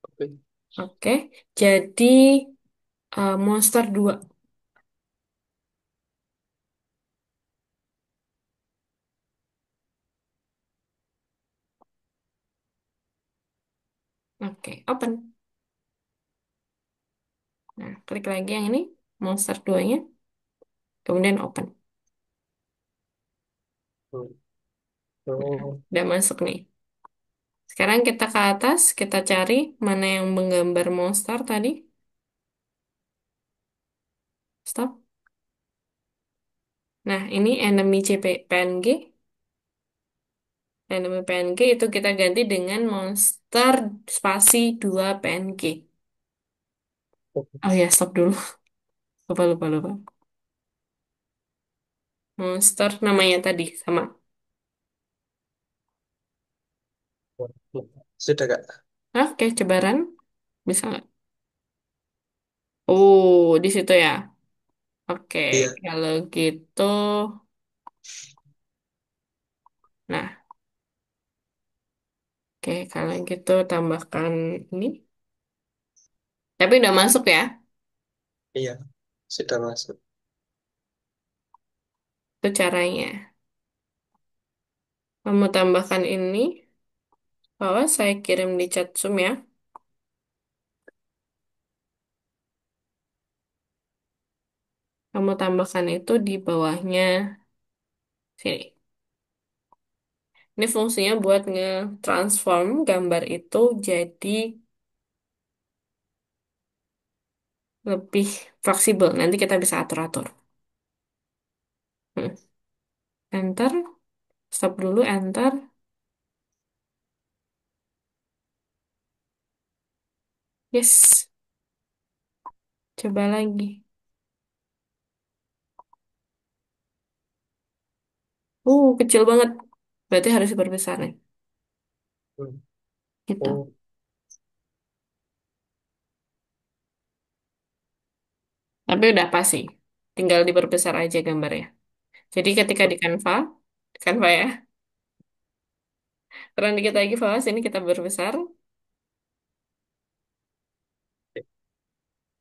Oke. Oke. Jadi, Monster 2. Oke, open. Nah, klik lagi yang ini. Monster 2-nya. Kemudian open. Hmm. Nah, Oh, udah masuk nih. Sekarang kita ke atas, kita cari mana yang menggambar monster tadi. Stop. Nah, ini enemy PNG. Enemy PNG itu kita ganti dengan monster spasi 2 PNG. Oh ya, stop dulu. Lupa, lupa, lupa. Monster namanya tadi, sama. sudah kak. Oke, cobaran. Bisa nggak? Oh, di situ ya. Oke, Iya. kalau gitu. Nah, oke, kalau gitu tambahkan ini. Tapi udah masuk ya. Iya. Sudah masuk. Itu caranya. Kamu tambahkan ini. Bahwa saya kirim di chat Zoom ya. Kamu tambahkan itu di bawahnya. Sini. Ini fungsinya buat nge-transform gambar itu jadi lebih fleksibel. Nanti kita bisa atur-atur. Hmm. Enter. Stop dulu, enter. Yes, coba lagi. Kecil banget. Berarti harus diperbesar nih. Hmm. Gitu. Oh, Tapi udah pasti. Tinggal diperbesar aja gambarnya. Jadi ketika di Canva ya, kurang dikit lagi Fawaz, ini kita berbesar.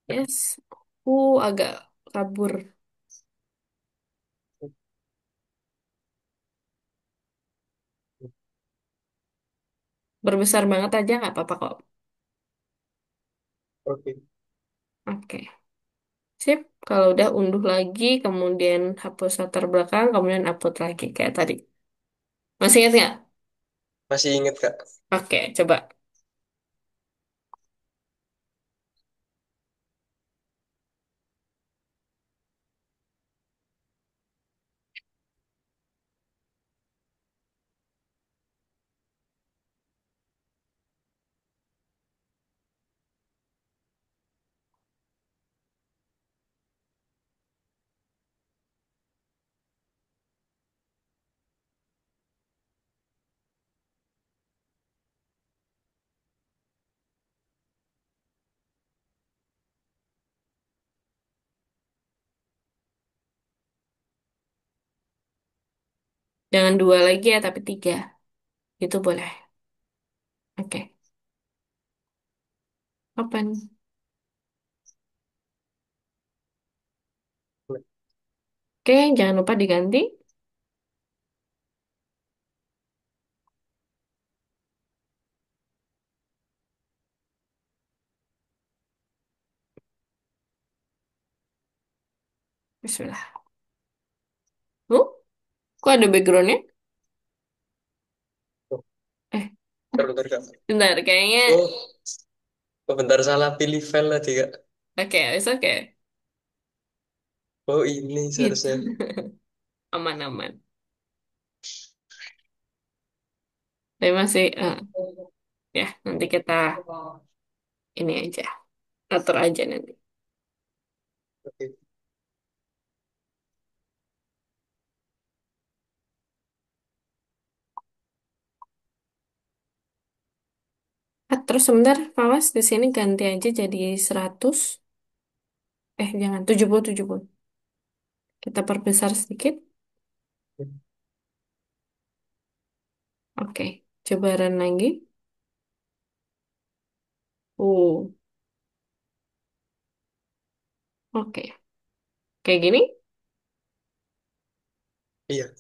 Yes. Agak kabur. Berbesar banget aja nggak apa-apa kok. oke. Oke. Sip. Kalau udah unduh lagi, kemudian hapus latar belakang, kemudian upload lagi kayak tadi. Masih ingat nggak? Masih inget Kak? Oke, coba. Jangan dua lagi ya, tapi tiga. Itu boleh. Oke. Open. Oke, jangan lupa diganti. Bismillah. Oh, kok ada backgroundnya? Oh, Eh, bentar, bentar Kak. bentar, kayaknya. Oh, oh, bentar salah pilih file tadi Kak. Oke, it's okay. Oh ini Gitu. seharusnya. Aman-aman. Tapi masih, ya, nanti kita ini aja. Atur aja nanti. Oke. Terus sebentar, Fawas, di sini ganti aja jadi 100. Jangan, 70. Kita perbesar sedikit. Oke, coba run lagi. Uh, oke. Kayak gini, Iya,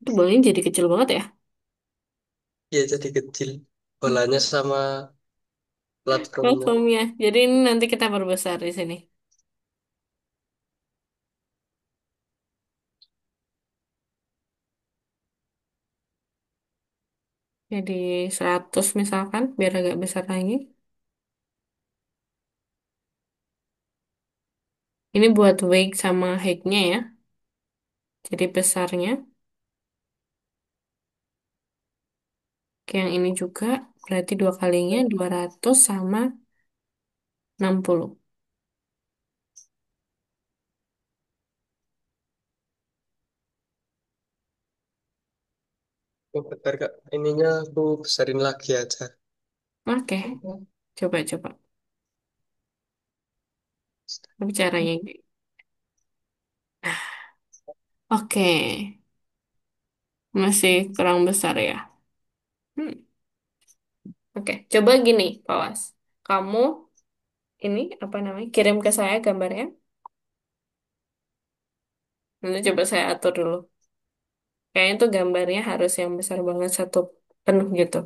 itu bolanya jadi kecil banget ya. iya jadi kecil. Bolanya sama platformnya. Platformnya. Jadi ini nanti kita perbesar di sini. Jadi 100 misalkan, biar agak besar lagi. Ini buat weight sama height-nya ya. Jadi besarnya. Oke, yang ini juga berarti dua kalinya 200 sama 60. Oh, bentar Kak. Ininya aku besarin lagi aja. Oke, coba-coba. Tapi caranya gini. Oke, masih kurang besar ya. Hmm. Oke, coba gini, Pawas. Kamu ini apa namanya? Kirim ke saya gambarnya. Nanti coba saya atur dulu. Kayaknya tuh gambarnya harus yang besar banget satu penuh gitu.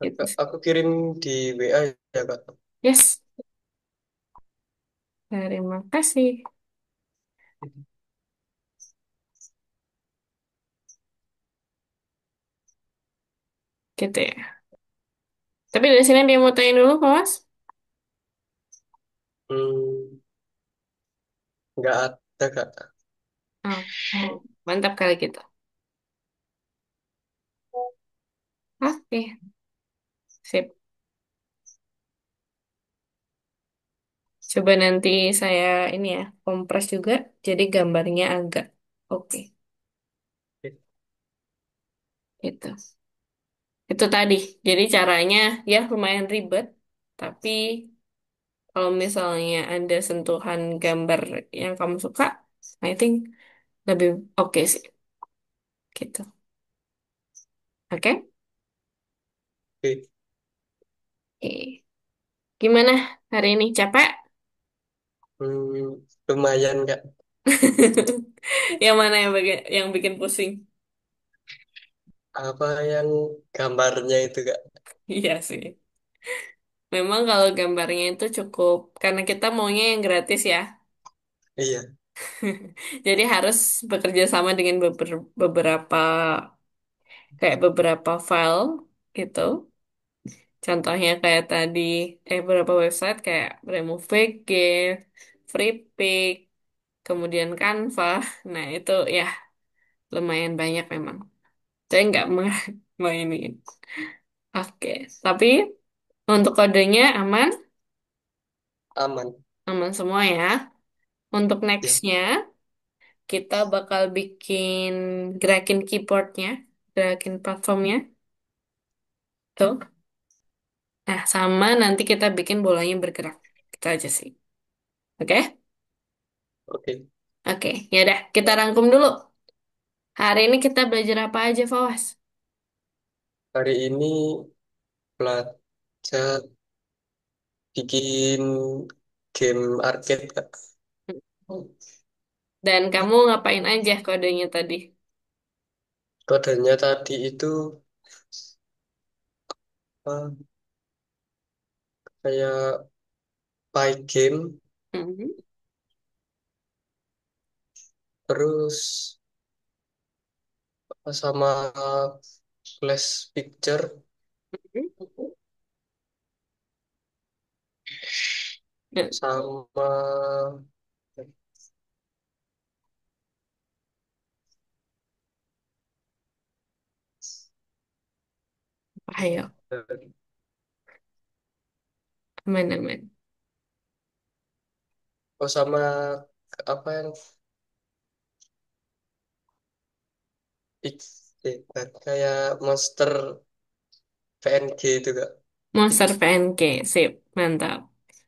Gitu. Aku kirim di WA ya Kak. Yes, terima kasih. Gitu ya. Tapi dari sini dia mau tanya dulu, Pawas. Hmm, nggak ada Kak. Oh, mantap kali gitu. Oke, sip. Coba nanti saya ini ya, kompres juga, jadi gambarnya agak oke. Oke. Gitu. Itu tadi. Jadi caranya ya lumayan ribet, tapi kalau misalnya ada sentuhan gambar yang kamu suka, I think lebih oke sih. Gitu. Oke? Oke. Oke. Gimana hari ini? Capek? Lumayan Kak. Yang mana yang bikin pusing? Apa yang gambarnya itu Kak? Iya sih. Memang kalau gambarnya itu cukup, karena kita maunya yang gratis ya. Iya. Jadi harus bekerja sama dengan beberapa, kayak beberapa file gitu. Contohnya kayak tadi, beberapa website kayak Remove GIF, FreePic, kemudian Canva. Nah itu ya lumayan banyak memang. Saya nggak mainin. Oke, tapi untuk kodenya aman, Aman. aman semua ya. Untuk Ya. nextnya, kita bakal bikin gerakin keyboardnya, gerakin platformnya, tuh. Nah, sama nanti kita bikin bolanya bergerak. Itu aja sih. Oke? Oke. Oke, ya udah, kita rangkum dulu. Hari ini kita belajar apa aja, Fawas? Hari ini belajar bikin game arcade Kak. Dan kamu ngapain aja kodenya tadi? Kodenya tadi itu apa, kayak Pygame, Mhm, terus sama Flash Picture, mhm. Ya, sama ayo, aman-aman. oh sama apa yang kayak Monster PNG itu Kak. Monster PNG, sip, mantap.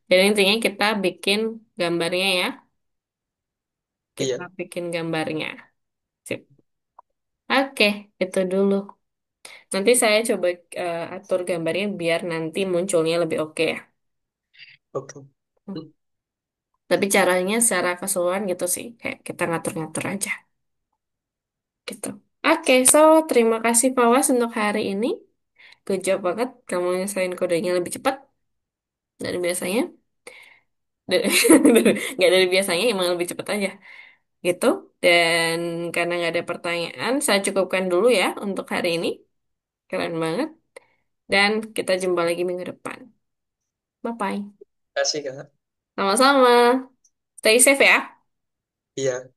Jadi intinya kita bikin gambarnya ya. Kita Iya. bikin gambarnya. Sip. Oke, itu dulu. Nanti saya coba atur gambarnya biar nanti munculnya lebih oke ya. Oke. Hmm. Tapi caranya secara keseluruhan gitu sih. Kayak kita ngatur-ngatur aja. Gitu. Oke, so terima kasih Fawas untuk hari ini. Good job banget. Kamu nyelesain kodenya lebih cepat dari biasanya. Dari- Nggak dari biasanya, emang lebih cepat aja. Gitu. Dan karena nggak ada pertanyaan, saya cukupkan dulu ya untuk hari ini. Keren banget. Dan kita jumpa lagi minggu depan. Bye-bye. Kasih Kak. Sama-sama. Stay safe ya. Iya.